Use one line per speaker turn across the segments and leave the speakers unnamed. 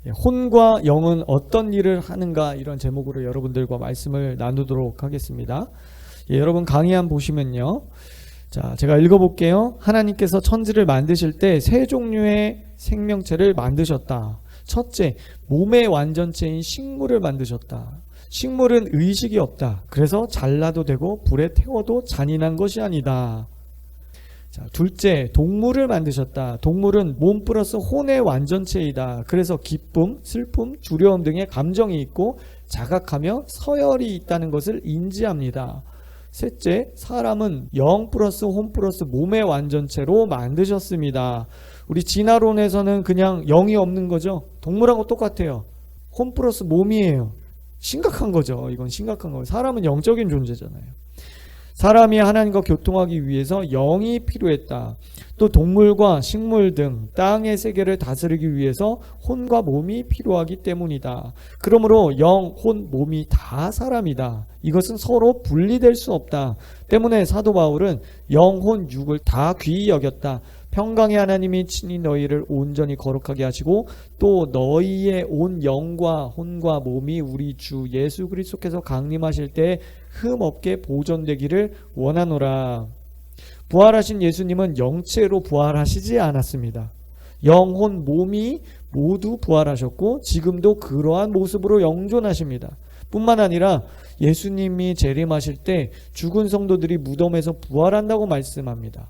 혼과 영은 어떤 일을 하는가, 이런 제목으로 여러분들과 말씀을 나누도록 하겠습니다. 여러분 강의 보시면요, 자, 제가 읽어볼게요. 하나님께서 천지를 만드실 때 세 종류의 생명체를 만드셨다. 첫째, 몸의 완전체인 식물을 만드셨다. 식물은 의식이 없다. 그래서 잘라도 되고 불에 태워도 잔인한 것이 아니다. 자, 둘째, 동물을 만드셨다. 동물은 몸 플러스 혼의 완전체이다. 그래서 기쁨, 슬픔, 두려움 등의 감정이 있고 자각하며 서열이 있다는 것을 인지합니다. 셋째, 사람은 영 플러스 혼 플러스 몸의 완전체로 만드셨습니다. 우리 진화론에서는 그냥 영이 없는 거죠. 동물하고 똑같아요. 혼 플러스 몸이에요. 심각한 거죠. 이건 심각한 거예요. 사람은 영적인 존재잖아요. 사람이 하나님과 교통하기 위해서 영이 필요했다. 또 동물과 식물 등 땅의 세계를 다스리기 위해서 혼과 몸이 필요하기 때문이다. 그러므로 영, 혼, 몸이 다 사람이다. 이것은 서로 분리될 수 없다. 때문에 사도 바울은 영, 혼, 육을 다 귀히 여겼다. 평강의 하나님이 친히 너희를 온전히 거룩하게 하시고 또 너희의 온 영과 혼과 몸이 우리 주 예수 그리스도께서 강림하실 때 흠없게 보존되기를 원하노라. 부활하신 예수님은 영체로 부활하시지 않았습니다. 영, 혼, 몸이 모두 부활하셨고 지금도 그러한 모습으로 영존하십니다. 뿐만 아니라 예수님이 재림하실 때 죽은 성도들이 무덤에서 부활한다고 말씀합니다.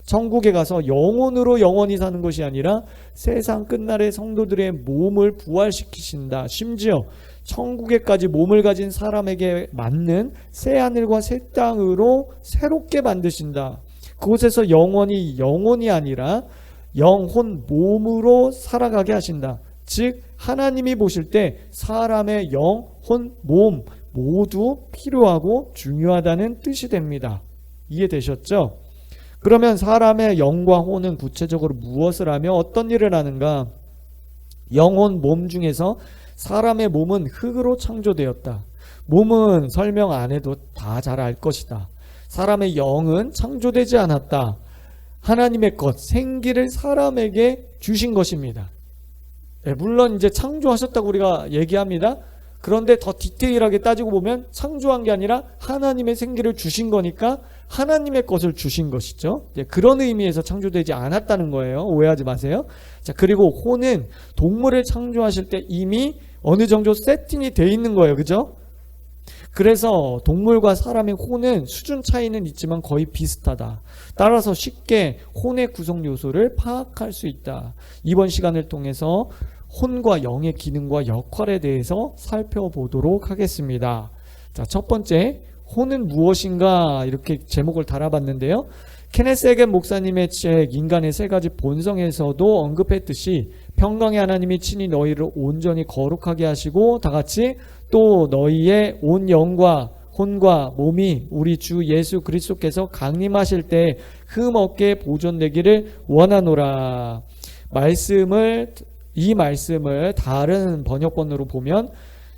천국에 가서 영혼으로 영원히 사는 것이 아니라 세상 끝날에 성도들의 몸을 부활시키신다. 심지어 천국에까지 몸을 가진 사람에게 맞는 새 하늘과 새 땅으로 새롭게 만드신다. 그곳에서 영혼이 아니라 영혼 몸으로 살아가게 하신다. 즉 하나님이 보실 때 사람의 영혼 몸 모두 필요하고 중요하다는 뜻이 됩니다. 이해되셨죠? 그러면 사람의 영과 혼은 구체적으로 무엇을 하며 어떤 일을 하는가? 영혼 몸 중에서 사람의 몸은 흙으로 창조되었다. 몸은 설명 안 해도 다 잘 알 것이다. 사람의 영은 창조되지 않았다. 하나님의 것, 생기를 사람에게 주신 것입니다. 물론 이제 창조하셨다고 우리가 얘기합니다. 그런데 더 디테일하게 따지고 보면 창조한 게 아니라 하나님의 생기를 주신 거니까 하나님의 것을 주신 것이죠. 그런 의미에서 창조되지 않았다는 거예요. 오해하지 마세요. 자, 그리고 혼은 동물을 창조하실 때 이미 어느 정도 세팅이 돼 있는 거예요. 그죠? 그래서 동물과 사람의 혼은 수준 차이는 있지만 거의 비슷하다. 따라서 쉽게 혼의 구성 요소를 파악할 수 있다. 이번 시간을 통해서 혼과 영의 기능과 역할에 대해서 살펴보도록 하겠습니다. 자, 첫 번째, 혼은 무엇인가, 이렇게 제목을 달아봤는데요. 케네스 해겐 목사님의 책 인간의 세 가지 본성에서도 언급했듯이 평강의 하나님이 친히 너희를 온전히 거룩하게 하시고 다같이 또 너희의 온 영과 혼과 몸이 우리 주 예수 그리스도께서 강림하실 때 흠없게 보존되기를 원하노라. 이 말씀을 다른 번역본으로 보면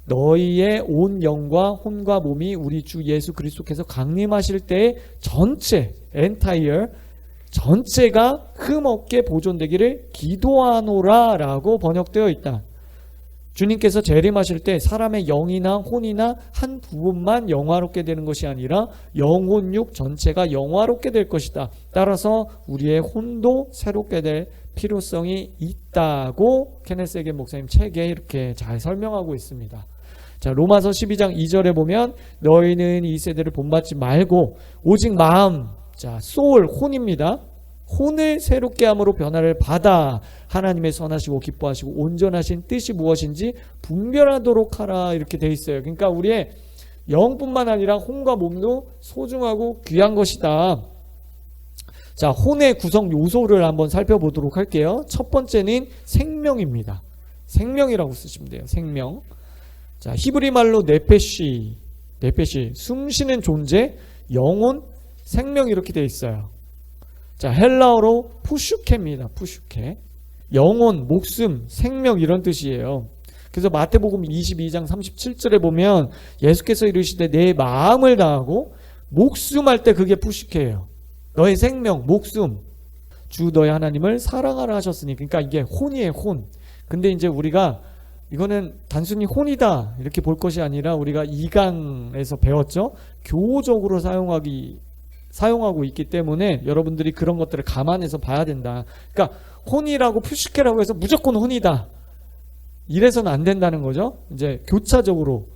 너희의 온 영과 혼과 몸이 우리 주 예수 그리스도께서 강림하실 때의 전체, entire, 전체가 흠없게 보존되기를 기도하노라 라고 번역되어 있다. 주님께서 재림하실 때 사람의 영이나 혼이나 한 부분만 영화롭게 되는 것이 아니라 영혼 육 전체가 영화롭게 될 것이다. 따라서 우리의 혼도 새롭게 될 필요성이 있다고 케네스 해겐 목사님 책에 이렇게 잘 설명하고 있습니다. 자, 로마서 12장 2절에 보면 너희는 이 세대를 본받지 말고 오직 마음, 자, soul, 혼입니다. 혼을 새롭게 함으로 변화를 받아 하나님의 선하시고 기뻐하시고 온전하신 뜻이 무엇인지 분별하도록 하라, 이렇게 돼 있어요. 그러니까 우리의 영뿐만 아니라 혼과 몸도 소중하고 귀한 것이다. 자, 혼의 구성 요소를 한번 살펴보도록 할게요. 첫 번째는 생명입니다. 생명이라고 쓰시면 돼요. 생명. 자, 히브리 말로 네페시, 숨쉬는 존재, 영혼, 생명, 이렇게 돼 있어요. 자, 헬라어로 푸슈케입니다. 푸슈케. 영혼, 목숨, 생명, 이런 뜻이에요. 그래서 마태복음 22장 37절에 보면 예수께서 이르시되 내 마음을 다하고 목숨할 때 그게 푸슈케예요. 너의 생명, 목숨, 주 너의 하나님을 사랑하라 하셨으니, 그러니까 이게 혼이에요. 혼. 근데 이제 우리가 이거는 단순히 혼이다 이렇게 볼 것이 아니라 우리가 2강에서 배웠죠. 교호적으로 사용하고 있기 때문에 여러분들이 그런 것들을 감안해서 봐야 된다. 그러니까 혼이라고 푸시케라고 해서 무조건 혼이다 이래서는 안 된다는 거죠. 이제 교차적으로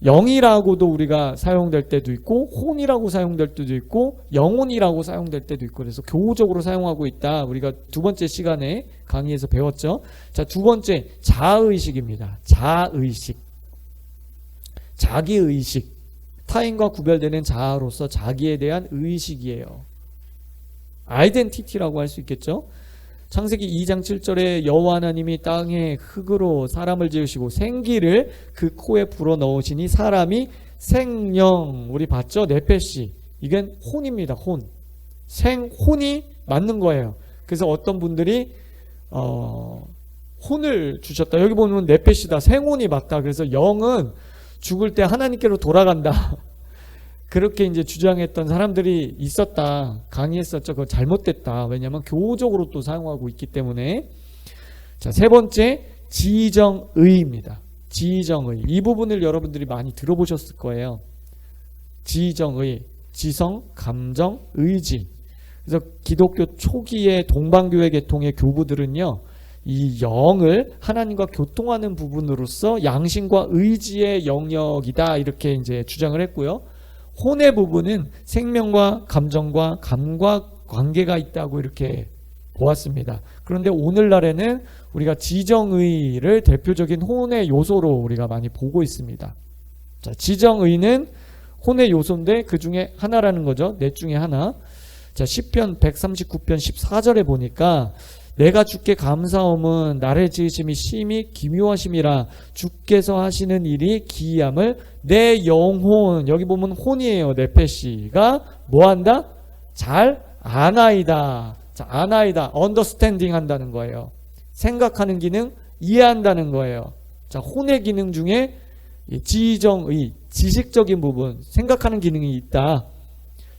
영이라고도 우리가 사용될 때도 있고 혼이라고 사용될 때도 있고 영혼이라고 사용될 때도 있고 그래서 교호적으로 사용하고 있다. 우리가 두 번째 시간에 강의에서 배웠죠. 자, 두 번째 자의식입니다. 자의식. 자기의식. 타인과 구별되는 자아로서 자기에 대한 의식이에요. 아이덴티티라고 할 수 있겠죠. 창세기 2장 7절에 여호와 하나님이 땅에 흙으로 사람을 지으시고 생기를 그 코에 불어넣으시니 사람이 생령, 우리 봤죠? 네페시. 이건 혼입니다. 혼. 혼이 맞는 거예요. 그래서 어떤 분들이 혼을 주셨다. 여기 보면 네페시다. 생혼이 맞다. 그래서 영은 죽을 때 하나님께로 돌아간다. 그렇게 이제 주장했던 사람들이 있었다. 강의했었죠. 그거 잘못됐다. 왜냐하면 교호적으로 또 사용하고 있기 때문에. 자, 세 번째 지정의입니다. 지정의. 이 부분을 여러분들이 많이 들어보셨을 거예요. 지정의. 지성, 감정, 의지. 그래서 기독교 초기의 동방교회 계통의 교부들은요. 이 영을 하나님과 교통하는 부분으로서 양심과 의지의 영역이다. 이렇게 이제 주장을 했고요. 혼의 부분은 생명과 감정과 감과 관계가 있다고 이렇게 보았습니다. 그런데 오늘날에는 우리가 지정의를 대표적인 혼의 요소로 우리가 많이 보고 있습니다. 자, 지정의는 혼의 요소인데 그 중에 하나라는 거죠. 넷 중에 하나. 자, 시편 139편 14절에 보니까 내가 주께 감사함은 나를 지으심이 심히 기묘하심이라 주께서 하시는 일이 기이함을 내 영혼, 여기 보면 혼이에요. 네페시가 뭐한다? 잘 아나이다. 자, 아나이다. 언더스탠딩 한다는 거예요. 생각하는 기능, 이해한다는 거예요. 자, 혼의 기능 중에 지정의, 지식적인 부분, 생각하는 기능이 있다.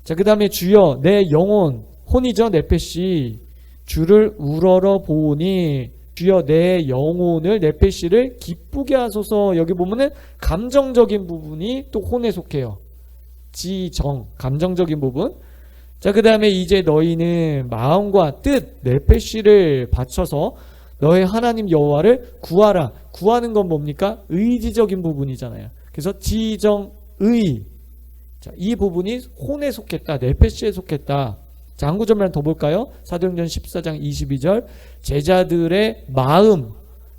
자, 그 다음에 주여 내 영혼, 혼이죠. 네페시. 주를 우러러 보니 주여 내 영혼을 네페시를 기쁘게 하소서. 여기 보면은 감정적인 부분이 또 혼에 속해요. 지정, 감정적인 부분. 자, 그 다음에 이제 너희는 마음과 뜻, 네페시를 바쳐서 너의 하나님 여호와를 구하라. 구하는 건 뭡니까? 의지적인 부분이잖아요. 그래서 지정의. 자, 이 부분이 혼에 속했다. 네페시에 속했다. 자, 한 구절만 더 볼까요? 사도행전 14장 22절. 제자들의 마음.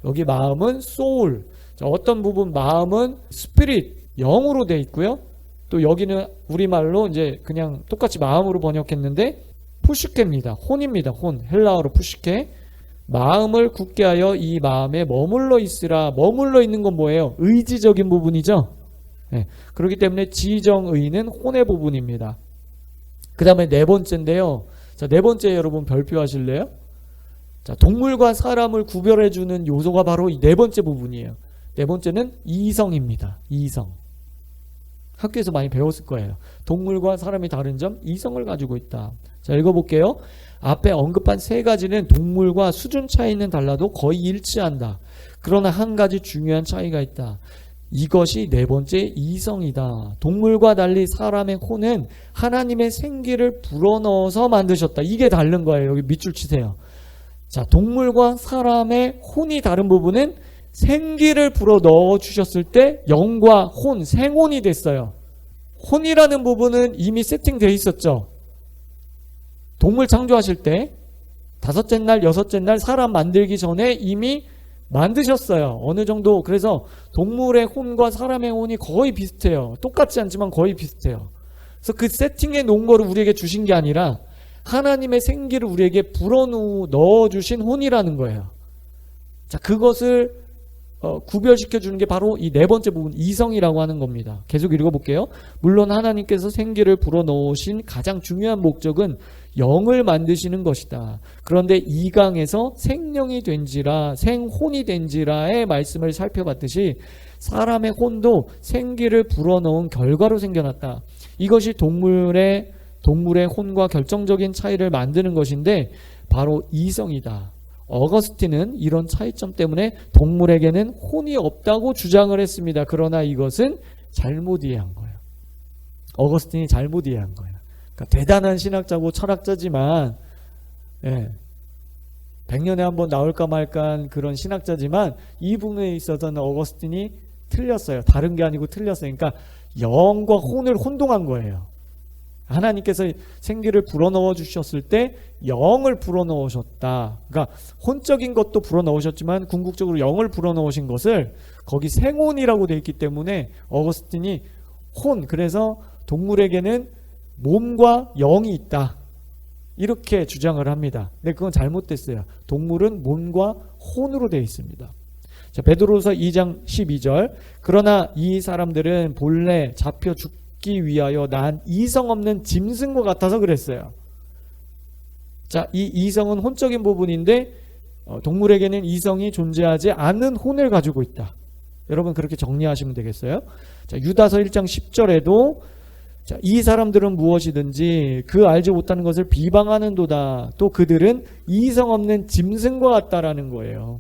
여기 마음은 soul. 자, 어떤 부분 마음은 spirit, 영으로 돼 있고요. 또 여기는 우리말로 이제 그냥 똑같이 마음으로 번역했는데 푸시케입니다. 혼입니다. 혼. 헬라어로 푸시케. 마음을 굳게 하여 이 마음에 머물러 있으라. 머물러 있는 건 뭐예요? 의지적인 부분이죠. 네. 그렇기 때문에 지정의는 혼의 부분입니다. 그 다음에 네 번째인데요. 자, 네 번째 여러분 별표 하실래요? 자, 동물과 사람을 구별해주는 요소가 바로 이 네 번째 부분이에요. 네 번째는 이성입니다. 이성. 학교에서 많이 배웠을 거예요. 동물과 사람이 다른 점, 이성을 가지고 있다. 자, 읽어볼게요. 앞에 언급한 세 가지는 동물과 수준 차이는 달라도 거의 일치한다. 그러나 한 가지 중요한 차이가 있다. 이것이 네 번째 이성이다. 동물과 달리 사람의 혼은 하나님의 생기를 불어넣어서 만드셨다. 이게 다른 거예요. 여기 밑줄 치세요. 자, 동물과 사람의 혼이 다른 부분은 생기를 불어넣어 주셨을 때 영과 혼, 생혼이 됐어요. 혼이라는 부분은 이미 세팅되어 있었죠. 동물 창조하실 때 다섯째 날, 여섯째 날 사람 만들기 전에 이미 만드셨어요. 어느 정도. 그래서 동물의 혼과 사람의 혼이 거의 비슷해요. 똑같지 않지만 거의 비슷해요. 그래서 그 세팅해 놓은 거를 우리에게 주신 게 아니라 하나님의 생기를 우리에게 불어넣어 주신 혼이라는 거예요. 자, 그것을 구별시켜 주는 게 바로 이 네 번째 부분, 이성이라고 하는 겁니다. 계속 읽어볼게요. 물론 하나님께서 생기를 불어넣으신 가장 중요한 목적은 영을 만드시는 것이다. 그런데 2강에서 생령이 된지라, 생혼이 된지라의 말씀을 살펴봤듯이 사람의 혼도 생기를 불어넣은 결과로 생겨났다. 이것이 동물의 혼과 결정적인 차이를 만드는 것인데 바로 이성이다. 어거스틴은 이런 차이점 때문에 동물에게는 혼이 없다고 주장을 했습니다. 그러나 이것은 잘못 이해한 거예요. 어거스틴이 잘못 이해한 거예요. 그러니까 대단한 신학자고 철학자지만 100년에 한 번 나올까 말까 그런 신학자지만 이 부분에 있어서는 어거스틴이 틀렸어요. 다른 게 아니고 틀렸어요. 그러니까 영과 혼을 혼동한 거예요. 하나님께서 생기를 불어넣어 주셨을 때 영을 불어넣으셨다. 그러니까 혼적인 것도 불어넣으셨지만 궁극적으로 영을 불어넣으신 것을 거기 생혼이라고 되어 있기 때문에 어거스틴이 그래서 동물에게는 몸과 영이 있다. 이렇게 주장을 합니다. 근데 그건 잘못됐어요. 동물은 몸과 혼으로 되어 있습니다. 자, 베드로서 2장 12절. 그러나 이 사람들은 본래 잡혀 죽기 위하여 난 이성 없는 짐승과 같아서 그랬어요. 자, 이 이성은 혼적인 부분인데 동물에게는 이성이 존재하지 않는 혼을 가지고 있다. 여러분 그렇게 정리하시면 되겠어요. 자, 유다서 1장 10절에도 자, 이 사람들은 무엇이든지 그 알지 못하는 것을 비방하는도다. 또 그들은 이성 없는 짐승과 같다라는 거예요.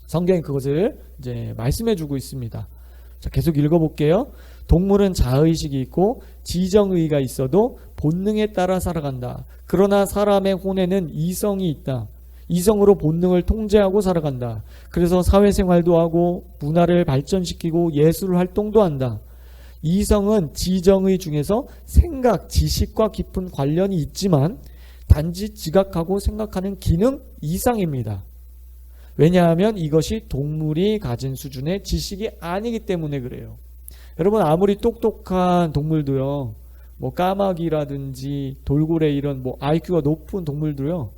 성경이 그것을 이제 말씀해 주고 있습니다. 자, 계속 읽어볼게요. 동물은 자의식이 있고 지정의가 있어도 본능에 따라 살아간다. 그러나 사람의 혼에는 이성이 있다. 이성으로 본능을 통제하고 살아간다. 그래서 사회생활도 하고 문화를 발전시키고 예술 활동도 한다. 이성은 지정의 중에서 생각, 지식과 깊은 관련이 있지만 단지 지각하고 생각하는 기능 이상입니다. 왜냐하면 이것이 동물이 가진 수준의 지식이 아니기 때문에 그래요. 여러분 아무리 똑똑한 동물도요, 뭐 까마귀라든지 돌고래 이런 뭐 IQ가 높은 동물도요,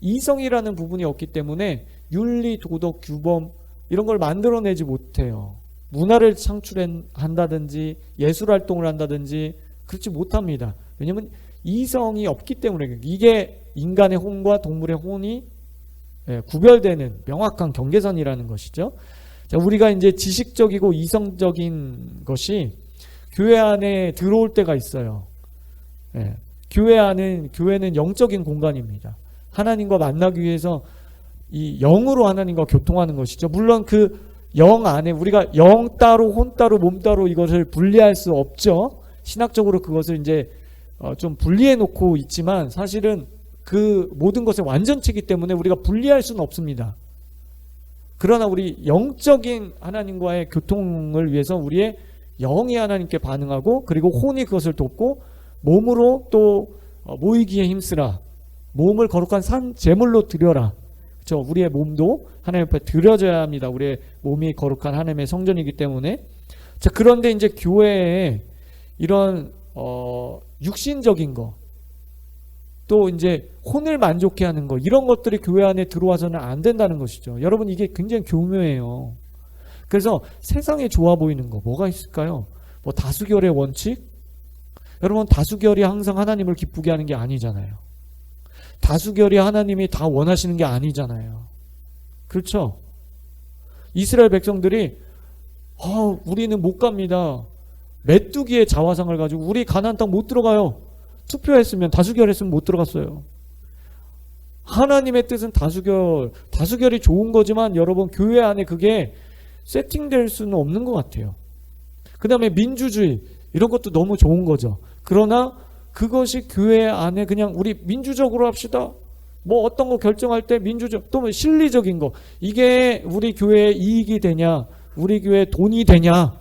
이성이라는 부분이 없기 때문에 윤리, 도덕, 규범 이런 걸 만들어내지 못해요. 문화를 창출한다든지 예술 활동을 한다든지 그렇지 못합니다. 왜냐하면 이성이 없기 때문에. 이게 인간의 혼과 동물의 혼이 구별되는 명확한 경계선이라는 것이죠. 자, 우리가 이제 지식적이고 이성적인 것이 교회 안에 들어올 때가 있어요. 교회는 영적인 공간입니다. 하나님과 만나기 위해서 이 영으로 하나님과 교통하는 것이죠. 물론 그 영 안에 우리가 영 따로 혼 따로 몸 따로 이것을 분리할 수 없죠. 신학적으로 그것을 이제 좀 분리해 놓고 있지만 사실은 그 모든 것의 완전체이기 때문에 우리가 분리할 수는 없습니다. 그러나 우리 영적인 하나님과의 교통을 위해서 우리의 영이 하나님께 반응하고 그리고 혼이 그것을 돕고 몸으로 또 모이기에 힘쓰라. 몸을 거룩한 산 제물로 드려라. 그렇죠? 우리의 몸도 하나님 앞에 드려져야 합니다. 우리의 몸이 거룩한 하나님의 성전이기 때문에. 자, 그런데 이제 교회에 이런 육신적인 거, 또 이제 혼을 만족해 하는 거, 이런 것들이 교회 안에 들어와서는 안 된다는 것이죠. 여러분 이게 굉장히 교묘해요. 그래서 세상에 좋아 보이는 거 뭐가 있을까요? 뭐 다수결의 원칙? 여러분 다수결이 항상 하나님을 기쁘게 하는 게 아니잖아요. 다수결이 하나님이 다 원하시는 게 아니잖아요. 그렇죠? 이스라엘 백성들이 우리는 못 갑니다. 메뚜기의 자화상을 가지고 우리 가나안 땅 못 들어가요. 투표했으면 다수결했으면 못 들어갔어요. 하나님의 뜻은 다수결이 좋은 거지만 여러분 교회 안에 그게 세팅될 수는 없는 것 같아요. 그 다음에 민주주의 이런 것도 너무 좋은 거죠. 그러나 그것이 교회 안에 그냥 우리 민주적으로 합시다. 뭐 어떤 거 결정할 때 민주적, 또 뭐 실리적인 거, 이게 우리 교회에 이익이 되냐, 우리 교회에 돈이 되냐,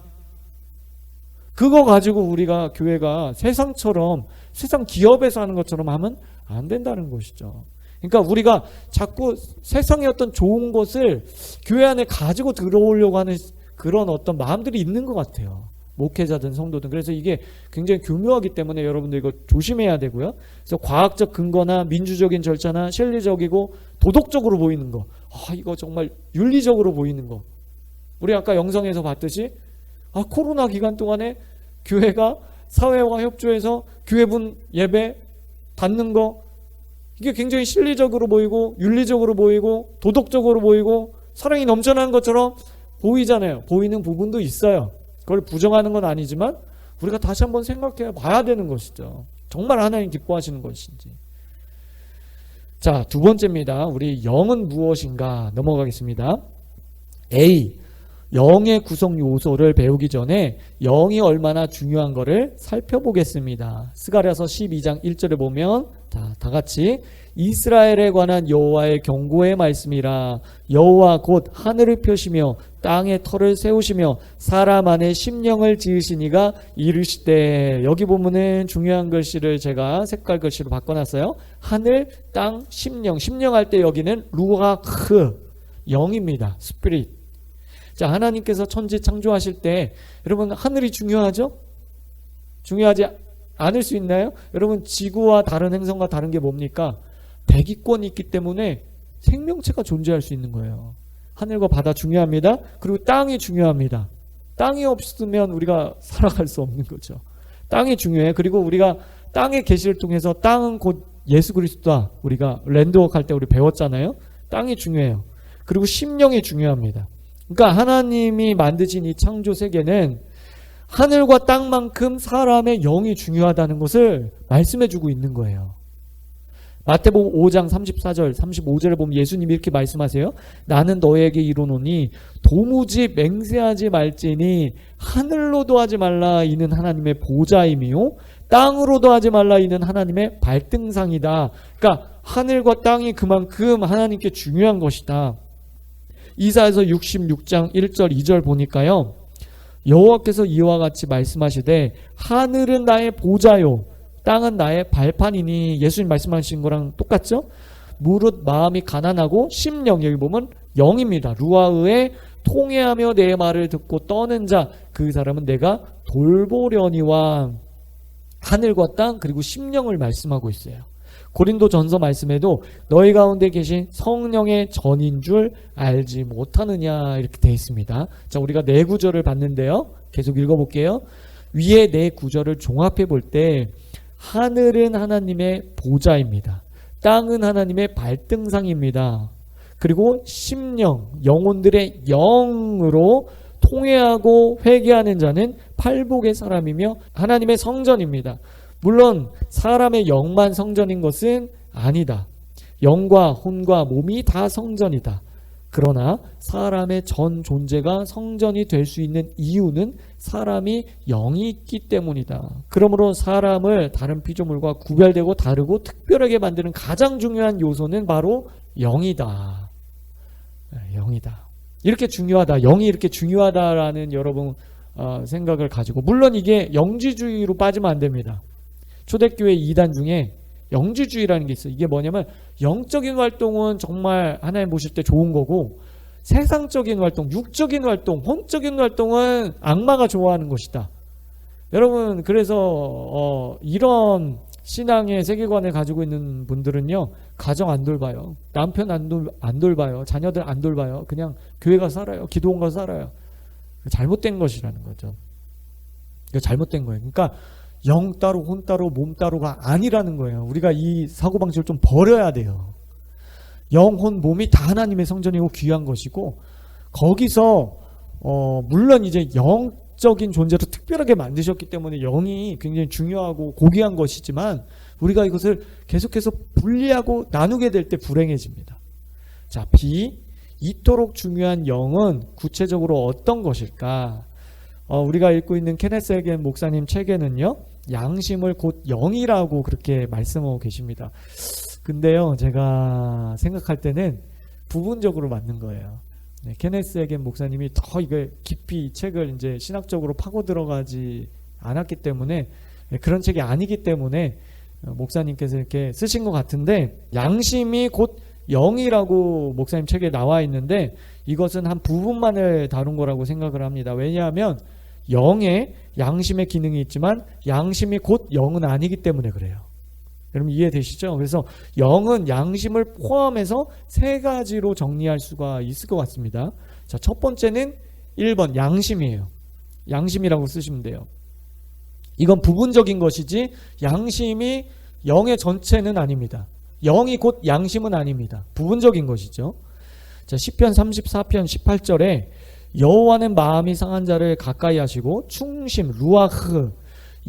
그거 가지고 우리가 교회가 세상처럼 세상 기업에서 하는 것처럼 하면 안 된다는 것이죠. 그러니까 우리가 자꾸 세상의 어떤 좋은 것을 교회 안에 가지고 들어오려고 하는 그런 어떤 마음들이 있는 것 같아요. 목회자든 성도든. 그래서 이게 굉장히 교묘하기 때문에 여러분들 이거 조심해야 되고요. 그래서 과학적 근거나 민주적인 절차나 실리적이고 도덕적으로 보이는 거, 이거 정말 윤리적으로 보이는 거, 우리 아까 영상에서 봤듯이 코로나 기간 동안에 교회가 사회와 협조해서 교회분 예배 받는 거, 이게 굉장히 실리적으로 보이고 윤리적으로 보이고 도덕적으로 보이고 사랑이 넘쳐나는 것처럼 보이잖아요. 보이는 부분도 있어요. 그걸 부정하는 건 아니지만 우리가 다시 한번 생각해 봐야 되는 것이죠. 정말 하나님 기뻐하시는 것인지. 자, 두 번째입니다. 우리 영은 무엇인가 넘어가겠습니다. A. 영의 구성 요소를 배우기 전에 영이 얼마나 중요한 것을 살펴보겠습니다. 스가랴서 12장 1절에 보면 다 같이 이스라엘에 관한 여호와의 경고의 말씀이라. 여호와 곧 하늘을 펴시며 땅에 터를 세우시며 사람 안에 심령을 지으시니가 이르시되. 여기 보면은 중요한 글씨를 제가 색깔 글씨로 바꿔놨어요. 하늘, 땅, 심령. 심령할 때 여기는 루아흐, 영입니다. 스피릿. 자, 하나님께서 천지 창조하실 때 여러분 하늘이 중요하죠? 중요하지 않을 수 있나요? 여러분 지구와 다른 행성과 다른 게 뭡니까? 대기권이 있기 때문에 생명체가 존재할 수 있는 거예요. 하늘과 바다 중요합니다. 그리고 땅이 중요합니다. 땅이 없으면 우리가 살아갈 수 없는 거죠. 땅이 중요해. 그리고 우리가 땅의 계시를 통해서 땅은 곧 예수 그리스도다. 우리가 랜드워크 할 때 우리 배웠잖아요. 땅이 중요해요. 그리고 심령이 중요합니다. 그러니까 하나님이 만드신 이 창조 세계는 하늘과 땅만큼 사람의 영이 중요하다는 것을 말씀해주고 있는 거예요. 마태복음 5장 34절 35절에 보면 예수님이 이렇게 말씀하세요. 나는 너에게 이르노니 도무지 맹세하지 말지니 하늘로도 하지 말라 이는 하나님의 보좌임이요 땅으로도 하지 말라 이는 하나님의 발등상이다. 그러니까 하늘과 땅이 그만큼 하나님께 중요한 것이다. 이사야서 66장 1절 2절 보니까요. 여호와께서 이와 같이 말씀하시되 하늘은 나의 보좌요 땅은 나의 발판이니. 예수님 말씀하신 거랑 똑같죠? 무릇 마음이 가난하고 심령, 여기 보면 영입니다. 루아흐에 통회하며 내 말을 듣고 떠는 자, 그 사람은 내가 돌보려니와. 하늘과 땅 그리고 심령을 말씀하고 있어요. 고린도 전서 말씀에도 너희 가운데 계신 성령의 전인 줄 알지 못하느냐 이렇게 되어 있습니다. 자, 우리가 네 구절을 봤는데요. 계속 읽어볼게요. 위에 네 구절을 종합해 볼 때 하늘은 하나님의 보좌입니다. 땅은 하나님의 발등상입니다. 그리고 심령, 영혼들의 영으로 통회하고 회개하는 자는 팔복의 사람이며 하나님의 성전입니다. 물론 사람의 영만 성전인 것은 아니다. 영과 혼과 몸이 다 성전이다. 그러나 사람의 전 존재가 성전이 될 수 있는 이유는 사람이 영이 있기 때문이다. 그러므로 사람을 다른 피조물과 구별되고 다르고 특별하게 만드는 가장 중요한 요소는 바로 영이다. 영이다. 이렇게 중요하다. 영이 이렇게 중요하다라는 여러분 생각을 가지고, 물론 이게 영지주의로 빠지면 안 됩니다. 초대교회 2단 중에 영지주의라는 게 있어요. 이게 뭐냐면 영적인 활동은 정말 하나님 보실 때 좋은 거고 세상적인 활동, 육적인 활동, 혼적인 활동은 악마가 좋아하는 것이다. 여러분, 그래서 이런 신앙의 세계관을 가지고 있는 분들은요, 가정 안 돌봐요. 남편 안 돌봐요. 자녀들 안 돌봐요. 그냥 교회 가서 살아요. 기도원 가서 살아요. 잘못된 것이라는 거죠. 이거 잘못된 거예요. 그러니까 영 따로 혼 따로 몸 따로가 아니라는 거예요. 우리가 이 사고방식을 좀 버려야 돼요. 영, 혼, 몸이 다 하나님의 성전이고 귀한 것이고, 거기서 물론 이제 영적인 존재로 특별하게 만드셨기 때문에 영이 굉장히 중요하고 고귀한 것이지만 우리가 이것을 계속해서 분리하고 나누게 될 때 불행해집니다. 자, B. 이토록 중요한 영은 구체적으로 어떤 것일까? 우리가 읽고 있는 케네스 해겐 목사님 책에는요, 양심을 곧 영이라고 그렇게 말씀하고 계십니다. 근데요, 제가 생각할 때는 부분적으로 맞는 거예요. 네, 케네스 해겐 목사님이 더 이걸 깊이 책을 이제 신학적으로 파고 들어가지 않았기 때문에, 그런 책이 아니기 때문에 목사님께서 이렇게 쓰신 것 같은데, 양심이 곧 영이라고 목사님 책에 나와 있는데 이것은 한 부분만을 다룬 거라고 생각을 합니다. 왜냐하면 영에 양심의 기능이 있지만 양심이 곧 영은 아니기 때문에 그래요. 여러분 이해되시죠? 그래서 영은 양심을 포함해서 세 가지로 정리할 수가 있을 것 같습니다. 자, 첫 번째는 1번 양심이에요. 양심이라고 쓰시면 돼요. 이건 부분적인 것이지 양심이 영의 전체는 아닙니다. 영이 곧 양심은 아닙니다. 부분적인 것이죠. 자, 시편 34편 18절에 여호와는 마음이 상한 자를 가까이 하시고 충심, 루아흐,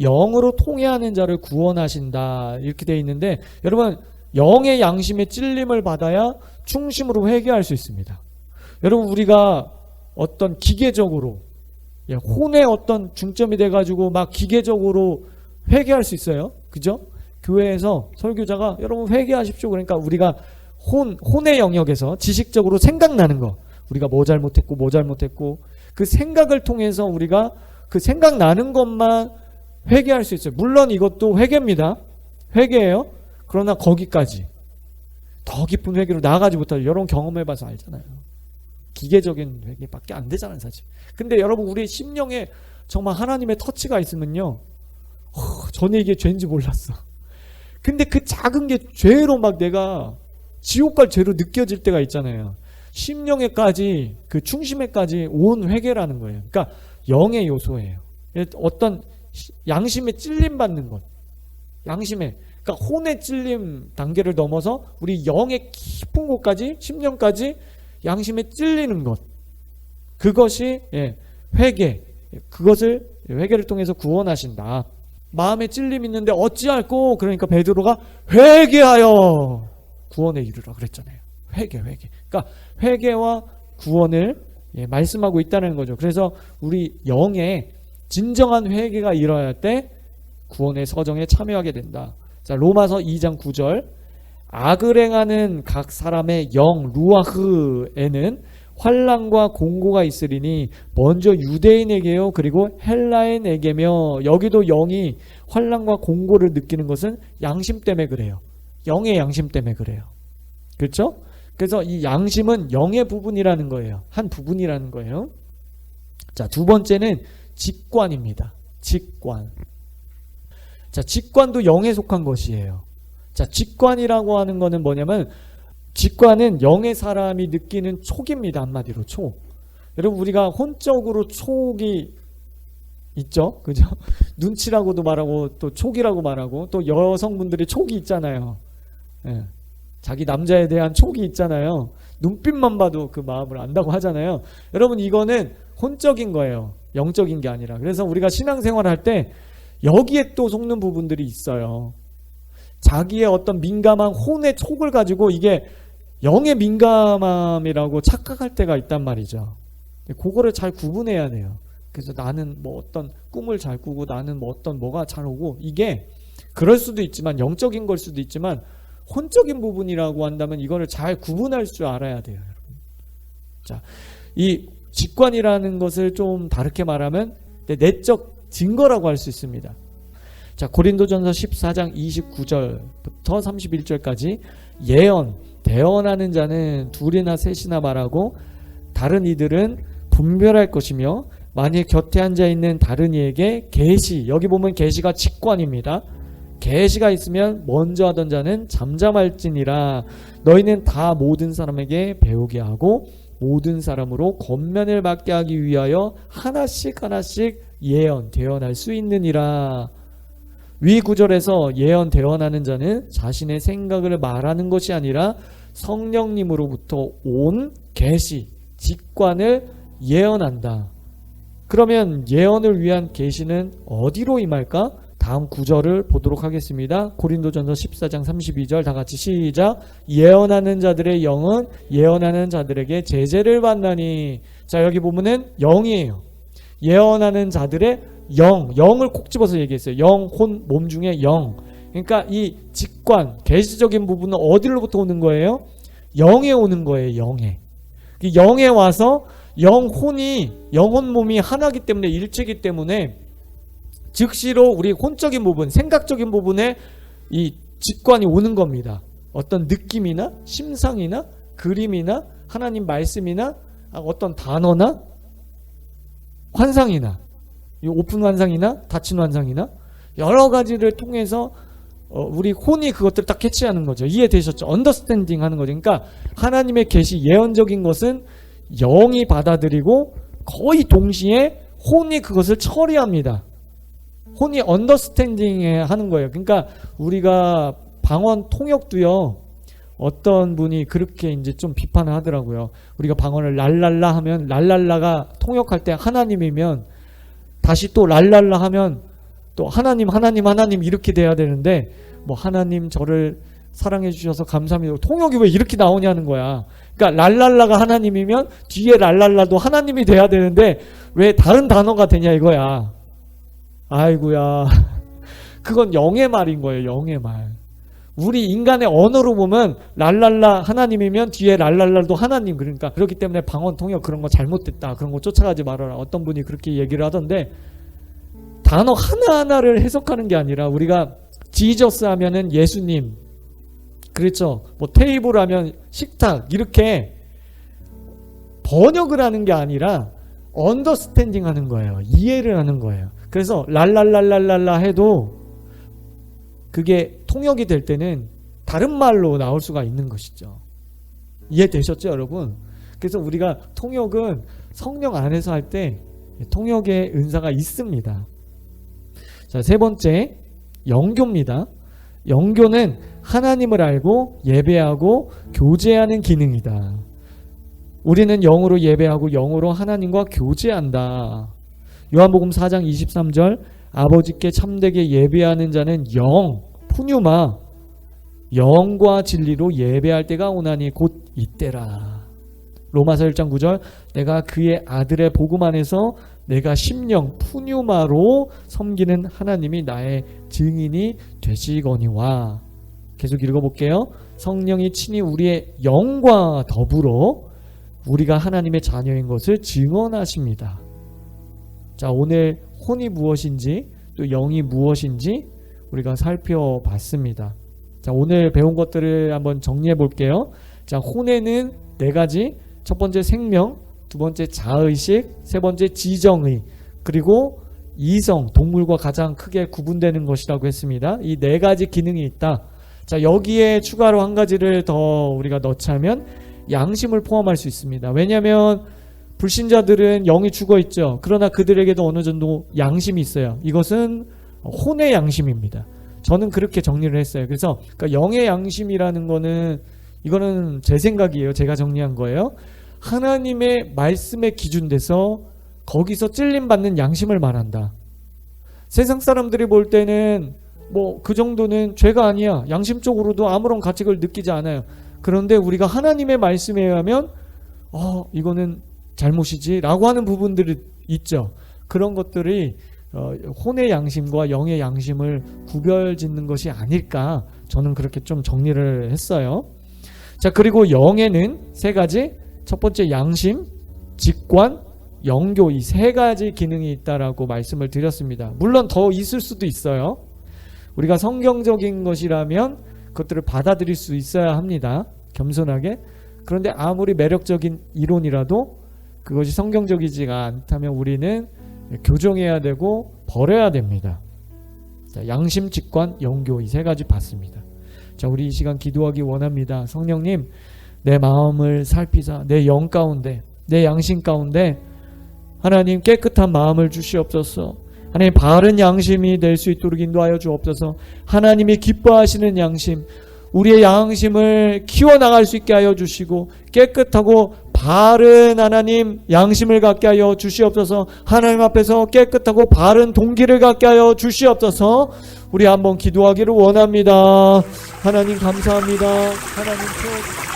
영으로 통회하는 자를 구원하신다 이렇게 되어 있는데, 여러분 영의 양심의 찔림을 받아야 충심으로 회개할 수 있습니다. 여러분, 우리가 어떤 기계적으로 혼의 어떤 중점이 돼가지고 막 기계적으로 회개할 수 있어요. 그죠? 교회에서 설교자가 여러분 회개하십시오. 그러니까 우리가 혼의 영역에서 지식적으로 생각나는 거, 우리가 뭐 잘못했고 그 생각을 통해서 우리가 그 생각나는 것만 회개할 수 있어요. 물론 이것도 회개입니다. 회개예요. 그러나 거기까지 더 깊은 회개로 나아가지 못하죠. 여러분 경험해봐서 알잖아요. 기계적인 회개밖에 안 되잖아요, 사실. 근데 여러분, 우리 심령에 정말 하나님의 터치가 있으면요, 전에 이게 죄인지 몰랐어. 근데 그 작은 게 죄로 막 내가 지옥 갈 죄로 느껴질 때가 있잖아요. 심령에까지, 그 충심에까지 온 회개라는 거예요. 그러니까 영의 요소예요. 어떤 양심에 찔림 받는 것, 양심에, 그러니까 혼의 찔림 단계를 넘어서 우리 영의 깊은 곳까지, 심령까지 양심에 찔리는 것, 그것이 회개, 그것을 회개를 통해서 구원하신다. 마음에 찔림이 있는데 어찌할꼬, 그러니까 베드로가 회개하여 구원에 이르라 그랬잖아요. 회개. 그러니까 회개와 구원을 말씀하고 있다는 거죠. 그래서 우리 영에 진정한 회개가 일어날 할 때 구원의 서정에 참여하게 된다. 자, 로마서 2장 9절. 악을 행하는 각 사람의 영 루아흐에는 환난과 공고가 있으리니 먼저 유대인에게요 그리고 헬라인에게며. 여기도 영이 환난과 공고를 느끼는 것은 양심 때문에 그래요. 영의 양심 때문에 그래요. 그렇죠? 그래서 이 양심은 영의 부분이라는 거예요. 한 부분이라는 거예요. 자, 두 번째는 직관입니다. 직관. 자, 직관도 영에 속한 것이에요. 자, 직관이라고 하는 거는 뭐냐면, 직관은 영의 사람이 느끼는 촉입니다. 한마디로 촉. 여러분, 우리가 혼적으로 촉이 있죠? 그죠? 눈치라고도 말하고 또 촉이라고 말하고, 또 여성분들이 촉이 있잖아요. 자기 남자에 대한 촉이 있잖아요. 눈빛만 봐도 그 마음을 안다고 하잖아요. 여러분, 이거는 혼적인 거예요. 영적인 게 아니라. 그래서 우리가 신앙생활을 할 때 여기에 또 속는 부분들이 있어요. 자기의 어떤 민감한 혼의 촉을 가지고 이게 영의 민감함이라고 착각할 때가 있단 말이죠. 그거를 잘 구분해야 돼요. 그래서 나는 뭐 어떤 꿈을 잘 꾸고, 나는 뭐 어떤 뭐가 잘 오고, 이게 그럴 수도 있지만, 영적인 걸 수도 있지만 혼적인 부분이라고 한다면 이거를 잘 구분할 줄 알아야 돼요. 자, 이 직관이라는 것을 좀 다르게 말하면 내적 증거라고 할 수 있습니다. 자, 고린도전서 14장 29절부터 31절까지 대언하는 자는 둘이나 셋이나 말하고 다른 이들은 분별할 것이며 만일 곁에 앉아있는 다른 이에게 계시, 여기 보면 계시가 직관입니다. 계시가 있으면 먼저 하던 자는 잠잠할지니라. 너희는 다 모든 사람에게 배우게 하고 모든 사람으로 권면을 받게 하기 위하여 하나씩 대언할 수 있느니라. 위 구절에서 대언하는 자는 자신의 생각을 말하는 것이 아니라 성령님으로부터 온 계시, 직관을 예언한다. 그러면 예언을 위한 계시는 어디로 임할까? 다음 구절을 보도록 하겠습니다. 고린도전서 14장 32절 다 같이 시작. 예언하는 자들의 영은 예언하는 자들에게 제재를 받나니. 자, 여기 보면은 영이에요. 예언하는 자들의 영을 콕 집어서 얘기했어요. 영, 혼, 몸 중에 영. 그러니까 이 직관, 계시적인 부분은 어디로부터 오는 거예요? 영에 오는 거예요. 영에. 영에 와서 영혼 몸이 하나기 때문에, 일체이기 때문에 즉시로 우리 혼적인 부분, 생각적인 부분에 이 직관이 오는 겁니다. 어떤 느낌이나 심상이나 그림이나 하나님 말씀이나 어떤 단어나 환상이나, 오픈 환상이나 닫힌 환상이나 여러 가지를 통해서 우리 혼이 그것들을 딱 캐치하는 거죠. 이해되셨죠? 언더스탠딩 하는 거죠. 그러니까 하나님의 계시, 예언적인 것은 영이 받아들이고 거의 동시에 혼이 그것을 처리합니다. 혼이 언더스탠딩 하는 거예요. 그러니까 우리가 방언 통역도요, 어떤 분이 그렇게 이제 좀 비판을 하더라고요. 우리가 방언을 랄랄라 하면, 랄랄라가 통역할 때 하나님이면 다시 또 랄랄라 하면 또 하나님 이렇게 돼야 되는데, 뭐 하나님 저를 사랑해 주셔서 감사합니다. 통역이 왜 이렇게 나오냐는 거야. 그러니까 랄랄라가 하나님이면 뒤에 랄랄라도 하나님이 돼야 되는데 왜 다른 단어가 되냐 이거야. 아이고야. 그건 영의 말인 거예요. 영의 말. 우리 인간의 언어로 보면 랄랄라 하나님이면 뒤에 랄랄라도 하나님. 그러니까 그렇기 때문에 방언 통역 그런 거 잘못됐다. 그런 거 쫓아가지 말아라. 어떤 분이 그렇게 얘기를 하던데 단어 하나하나를 해석하는 게 아니라 우리가 지저스 하면은 예수님, 그렇죠. 뭐 테이블 하면 식탁, 이렇게 번역을 하는 게 아니라 언더스탠딩 하는 거예요. 이해를 하는 거예요. 그래서 랄랄랄랄랄라 해도 그게 통역이 될 때는 다른 말로 나올 수가 있는 것이죠. 이해되셨죠, 여러분? 그래서 우리가 통역은 성령 안에서 할 때 통역의 은사가 있습니다. 자, 세 번째, 영교입니다. 영교는 하나님을 알고 예배하고 교제하는 기능이다. 우리는 영으로 예배하고 영으로 하나님과 교제한다. 요한복음 4장 23절 아버지께 참되게 예배하는 자는 영, 푸뉴마, 영과 진리로 예배할 때가 오나니 곧 이때라. 로마서 1장 9절 내가 그의 아들의 복음 안에서 내가 심령 푸뉴마로 섬기는 하나님이 나의 증인이 되시거니와. 계속 읽어볼게요. 성령이 친히 우리의 영과 더불어 우리가 하나님의 자녀인 것을 증언하십니다. 자, 오늘 혼이 무엇인지 또 영이 무엇인지 우리가 살펴봤습니다. 자, 오늘 배운 것들을 한번 정리해 볼게요. 자, 혼에는 네 가지. 첫 번째 생명, 두 번째 자의식, 세 번째 지정의, 그리고 이성, 동물과 가장 크게 구분되는 것이라고 했습니다. 이 네 가지 기능이 있다. 자, 여기에 추가로 한 가지를 더 우리가 넣자면 양심을 포함할 수 있습니다. 왜냐하면 불신자들은 영이 죽어 있죠. 그러나 그들에게도 어느 정도 양심이 있어요. 이것은 혼의 양심입니다. 저는 그렇게 정리를 했어요. 그래서 그러니까 영의 양심이라는 거는 이거는 제 생각이에요. 제가 정리한 거예요. 하나님의 말씀에 기준돼서 거기서 찔림받는 양심을 말한다. 세상 사람들이 볼 때는 뭐 그 정도는 죄가 아니야. 양심적으로도 아무런 가책을 느끼지 않아요. 그런데 우리가 하나님의 말씀에 의하면 이거는 잘못이지 라고 하는 부분들이 있죠. 그런 것들이 혼의 양심과 영의 양심을 구별짓는 것이 아닐까, 저는 그렇게 좀 정리를 했어요. 자, 그리고 영에는 세 가지. 첫 번째 양심, 직관, 영교, 이 세 가지 기능이 있다라고 말씀을 드렸습니다. 물론 더 있을 수도 있어요. 우리가 성경적인 것이라면 그것들을 받아들일 수 있어야 합니다. 겸손하게. 그런데 아무리 매력적인 이론이라도 그것이 성경적이지가 않다면 우리는 교정해야 되고 버려야 됩니다. 자, 양심, 직관, 영교, 이 세 가지 봤습니다. 자, 우리 이 시간 기도하기 원합니다. 성령님, 내 마음을 살피사 내 영 가운데, 내 양심 가운데 하나님 깨끗한 마음을 주시옵소서. 하나님 바른 양심이 될 수 있도록 인도하여 주옵소서. 하나님이 기뻐하시는 양심, 우리의 양심을 키워나갈 수 있게 하여 주시고 깨끗하고 바른 하나님 양심을 갖게 하여 주시옵소서. 하나님 앞에서 깨끗하고 바른 동기를 갖게 하여 주시옵소서. 우리 한번 기도하기를 원합니다. 하나님 감사합니다. 하나님 채워주시옵소서.